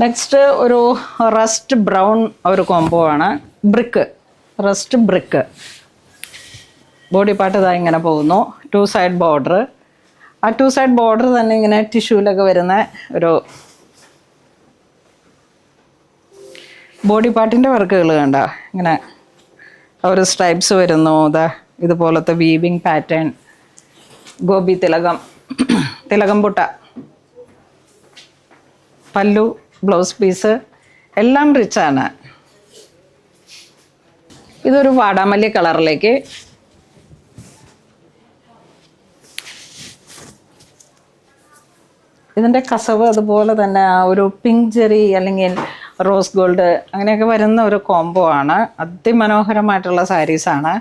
Next ഒരു rest brown ഒരു combo ആണ്. റസ്റ്റ് ബ്രിക്ക് ബോഡി പാർട്ട് ഇതാ ഇങ്ങനെ പോകുന്നു. 2 സൈഡ് ബോർഡർ. ആ 2 സൈഡ് ബോർഡർ തന്നെ ഇങ്ങനെ ടിഷ്യൂലൊക്കെ വരുന്ന ഒരു ബോഡി പാർട്ടിൻ്റെ വർക്കുകൾ കണ്ട ഇങ്ങനെ ഒരു സ്ട്രൈപ്സ് വരുന്നു. ഇതുപോലത്തെ വീവിങ് പാറ്റേൺ, ഗോപി തിലകം പുട്ട, പല്ലു, ബ്ലൗസ് പീസ് എല്ലാം റിച്ചാണ്. ഇതൊരു വാടാമല്ലി കളറിലേക്ക് ഇതിൻ്റെ കസവ് അതുപോലെ തന്നെ ആ ഒരു പിങ്ക് ജെറി അല്ലെങ്കിൽ റോസ് ഗോൾഡ് അങ്ങനെയൊക്കെ വരുന്ന ഒരു കോംബോ ആണ്. അതിമനോഹരമായിട്ടുള്ള സാരീസാണ്.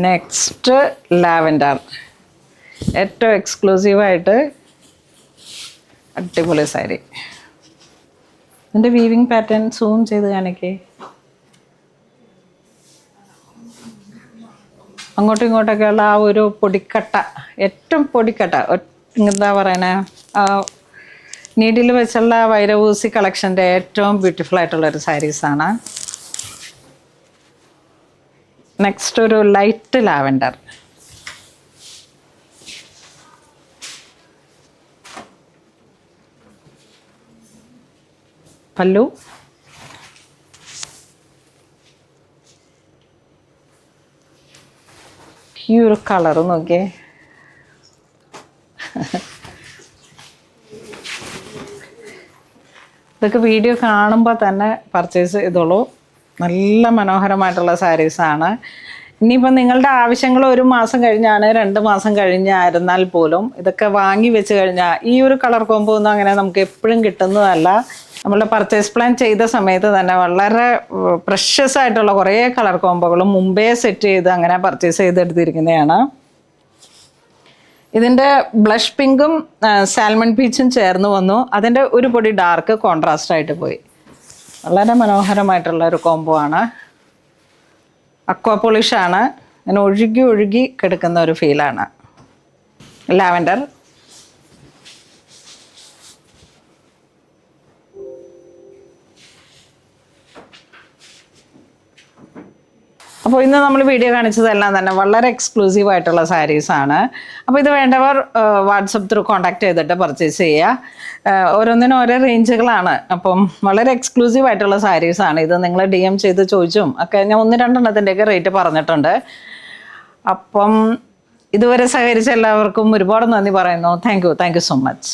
നെക്സ്റ്റ് ലാവൻഡർ, ഏറ്റവും എക്സ്ക്ലൂസീവായിട്ട് അടിപൊളി സാരി. ഇതിൻ്റെ വീവിങ് പാറ്റേൺ സൂം ചെയ്ത് കാണിക്കേ. അങ്ങോട്ടും ഇങ്ങോട്ടൊക്കെയുള്ള ആ ഒരു പൊടിക്കട്ട, ഏറ്റവും പൊടിക്കട്ട, എന്താ പറയണേ, നീഡിൽ വെച്ചുള്ള വൈരവൂസി കളക്ഷൻ്റെ ഏറ്റവും ബ്യൂട്ടിഫുൾ ആയിട്ടുള്ളൊരു സാരീസാണ്. നെക്സ്റ്റ് ഒരു ലൈറ്റ് ലാവൻഡർ. പല്ലു, ഈ ഒരു കളർ നോക്കിയേ. ഇതൊക്കെ വീഡിയോ കാണുമ്പോൾ തന്നെ പർച്ചേസ് ചെയ്തോളൂ. നല്ല മനോഹരമായിട്ടുള്ള സാരീസാണ്. ഇനിയിപ്പോൾ നിങ്ങളുടെ ആവശ്യങ്ങൾ 1 മാസം കഴിഞ്ഞാണ്, 2 മാസം കഴിഞ്ഞായിരുന്നാൽ പോലും ഇതൊക്കെ വാങ്ങി വെച്ച് കഴിഞ്ഞാൽ ഈ ഒരു കളർ കോംബോ ഒന്നും അങ്ങനെ നമുക്ക് എപ്പോഴും കിട്ടുന്നതല്ല. നമ്മളുടെ പർച്ചേസ് പ്ലാൻ ചെയ്ത സമയത്ത് തന്നെ വളരെ പ്രഷ്യസ് ആയിട്ടുള്ള കുറേ കളർ കോംബോകളും മുമ്പേ സെറ്റ് ചെയ്ത് അങ്ങനെ പർച്ചേസ് ചെയ്തെടുത്തിരിക്കുന്നതാണ്. ഇതിൻ്റെ ബ്ലഷ് പിങ്കും സാൽമൺ പീച്ചും ചേർന്ന് വന്നു. അതിൻ്റെ ഒരു പൊടി ഡാർക്ക് കോൺട്രാസ്റ്റ് ആയിട്ട് പോയി. വളരെ മനോഹരമായിട്ടുള്ള ഒരു കോംബോ ആണ്. അക്വാ പോളിഷാണ്. അങ്ങനെ ഒഴുകി ഒഴുകി കിടക്കുന്ന ഒരു ഫീലാണ്. ലാവൻഡർ, അപ്പോൾ ഇന്ന് നമ്മൾ വീഡിയോ കാണിച്ചതെല്ലാം തന്നെ വളരെ എക്സ്ക്ലൂസീവ് ആയിട്ടുള്ള സാരീസാണ്. അപ്പോൾ ഇത് വേണ്ടവർ വാട്സപ്പ് ത്രൂ കോൺടാക്ട് ചെയ്തിട്ട് പർച്ചേസ് ചെയ്യുക. ഓരോന്നിനും ഓരോ റേഞ്ചുകളാണ്. അപ്പം വളരെ എക്സ്ക്ലൂസീവ് ആയിട്ടുള്ള സാരീസാണ് ഇത്. നിങ്ങൾ DM ചെയ്ത് ചോദിച്ചും ഒക്കെ ഞാൻ 1-2 എണ്ണത്തിൻ്റെയൊക്കെ റേറ്റ് പറഞ്ഞിട്ടുണ്ട്. അപ്പം ഇതുവരെ സഹകരിച്ച എല്ലാവർക്കും ഒരുപാട് നന്ദി പറയുന്നു. Thank you so much.